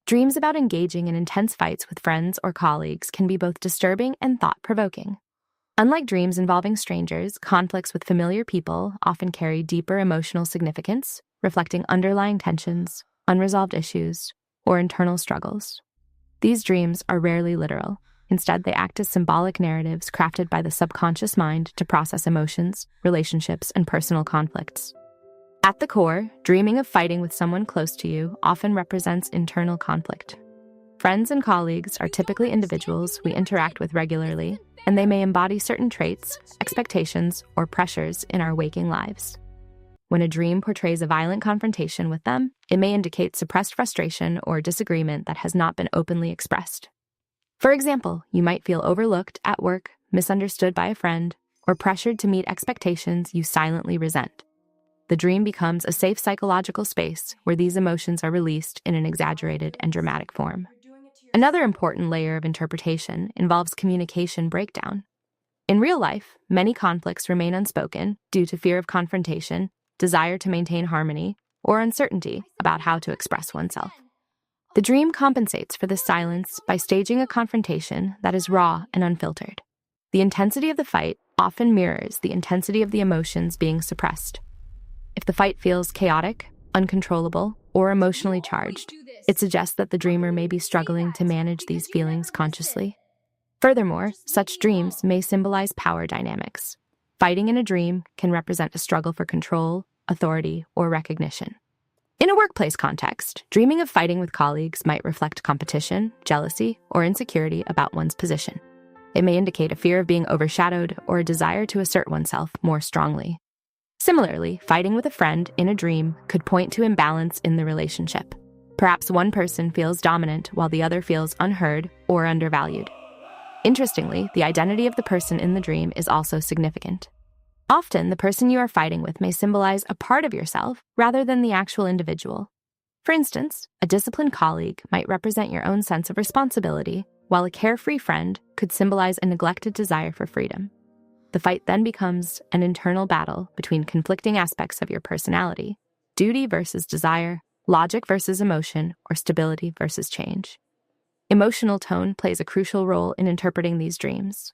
Dreams about engaging in intense fights with friends or colleagues can be both disturbing and thought-provoking. Unlike dreams involving strangers, conflicts with familiar people often carry deeper emotional significance, reflecting underlying tensions, unresolved issues, or internal struggles. These dreams are rarely literal. Instead, they act as symbolic narratives crafted by the subconscious mind to process emotions, relationships, and personal conflicts. At the core, dreaming of fighting with someone close to you often represents internal conflict. Friends and colleagues are typically individuals we interact with regularly, and they may embody certain traits, expectations, or pressures in our waking lives. When a dream portrays a violent confrontation with them, it may indicate suppressed frustration or disagreement that has not been openly expressed. For example, you might feel overlooked at work, misunderstood by a friend, or pressured to meet expectations you silently resent. The dream becomes a safe psychological space where these emotions are released in an exaggerated and dramatic form. Another important layer of interpretation involves communication breakdown. In real life, many conflicts remain unspoken due to fear of confrontation, desire to maintain harmony, or uncertainty about how to express oneself. The dream compensates for this silence by staging a confrontation that is raw and unfiltered. The intensity of the fight often mirrors the intensity of the emotions being suppressed. If the fight feels chaotic, uncontrollable, or emotionally charged, it suggests that the dreamer may be struggling to manage these feelings consciously. Furthermore, such dreams may symbolize power dynamics. Fighting in a dream can represent a struggle for control, authority, or recognition. In a workplace context, dreaming of fighting with colleagues might reflect competition, jealousy, or insecurity about one's position. It may indicate a fear of being overshadowed or a desire to assert oneself more strongly. Similarly, fighting with a friend in a dream could point to imbalance in the relationship. Perhaps one person feels dominant while the other feels unheard or undervalued. Interestingly, the identity of the person in the dream is also significant. Often, the person you are fighting with may symbolize a part of yourself rather than the actual individual. For instance, a disciplined colleague might represent your own sense of responsibility, while a carefree friend could symbolize a neglected desire for freedom. The fight then becomes an internal battle between conflicting aspects of your personality: duty versus desire, logic versus emotion, or stability versus change. Emotional tone plays a crucial role in interpreting these dreams.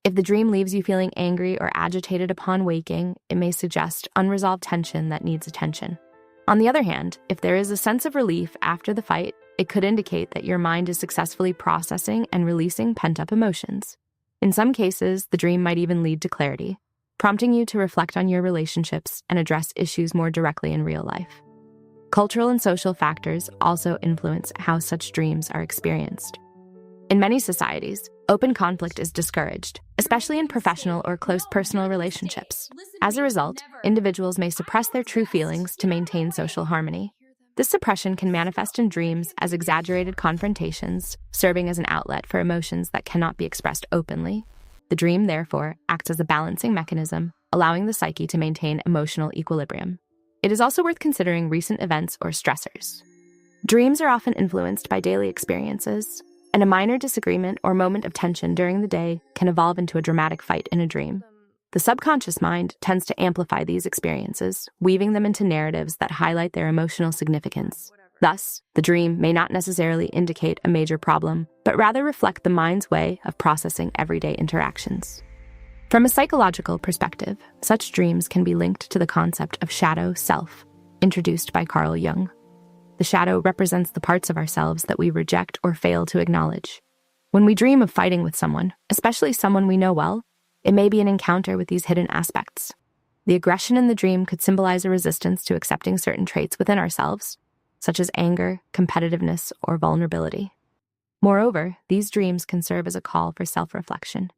If the dream leaves you feeling angry or agitated upon waking, it may suggest unresolved tension that needs attention. On the other hand, if there is a sense of relief after the fight, it could indicate that your mind is successfully processing and releasing pent-up emotions. In some cases, the dream might even lead to clarity, prompting you to reflect on your relationships and address issues more directly in real life. Cultural and social factors also influence how such dreams are experienced. In many societies, open conflict is discouraged, especially in professional or close personal relationships. As a result, individuals may suppress their true feelings to maintain social harmony. This suppression can manifest in dreams as exaggerated confrontations, serving as an outlet for emotions that cannot be expressed openly. The dream, therefore, acts as a balancing mechanism, allowing the psyche to maintain emotional equilibrium. It is also worth considering recent events or stressors. Dreams are often influenced by daily experiences, and a minor disagreement or moment of tension during the day can evolve into a dramatic fight in a dream. The subconscious mind tends to amplify these experiences, weaving them into narratives that highlight their emotional significance. Thus, the dream may not necessarily indicate a major problem, but rather reflect the mind's way of processing everyday interactions. From a psychological perspective, such dreams can be linked to the concept of shadow self, introduced by Carl Jung. The shadow represents the parts of ourselves that we reject or fail to acknowledge. When we dream of fighting with someone, especially someone we know well, it may be an encounter with these hidden aspects. The aggression in the dream could symbolize a resistance to accepting certain traits within ourselves, such as anger, competitiveness, or vulnerability. Moreover, these dreams can serve as a call for self-reflection.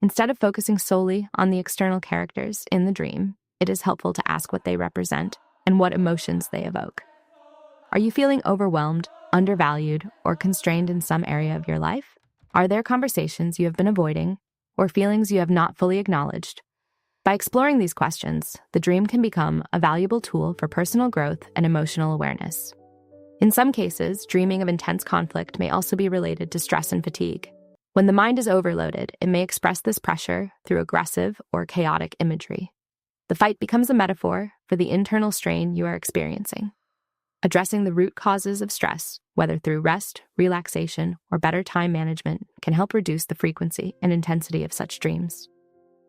Instead of focusing solely on the external characters in the dream, it is helpful to ask what they represent and what emotions they evoke. Are you feeling overwhelmed, undervalued, or constrained in some area of your life? Are there conversations you have been avoiding, or feelings you have not fully acknowledged? By exploring these questions, the dream can become a valuable tool for personal growth and emotional awareness. In some cases, dreaming of intense conflict may also be related to stress and fatigue. When the mind is overloaded, it may express this pressure through aggressive or chaotic imagery. The fight becomes a metaphor for the internal strain you are experiencing. Addressing the root causes of stress whether through rest, relaxation, or better time management, can help reduce the frequency and intensity of such dreams.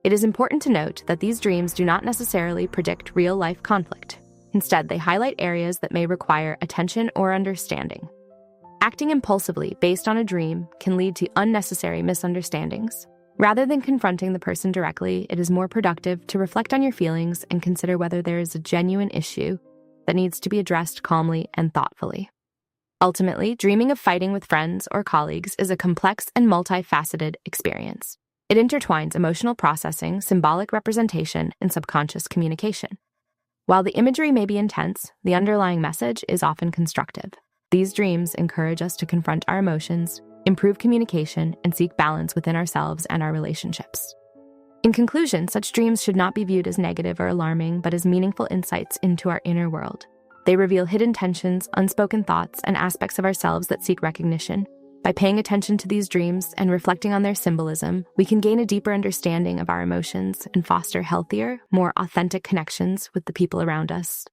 It is important to note that these dreams do not necessarily predict real-life conflict. Instead, they highlight areas that may require attention or understanding. Acting impulsively based on a dream can lead to unnecessary misunderstandings. Rather than confronting the person directly, it is more productive to reflect on your feelings and consider whether there is a genuine issue that needs to be addressed calmly and thoughtfully. Ultimately, dreaming of fighting with friends or colleagues is a complex and multifaceted experience. It intertwines emotional processing, symbolic representation, and subconscious communication. While the imagery may be intense, the underlying message is often constructive. These dreams encourage us to confront our emotions, improve communication, and seek balance within ourselves and our relationships. In conclusion, such dreams should not be viewed as negative or alarming, but as meaningful insights into our inner world. They reveal hidden tensions, unspoken thoughts, and aspects of ourselves that seek recognition. By paying attention to these dreams and reflecting on their symbolism, we can gain a deeper understanding of our emotions and foster healthier, more authentic connections with the people around us.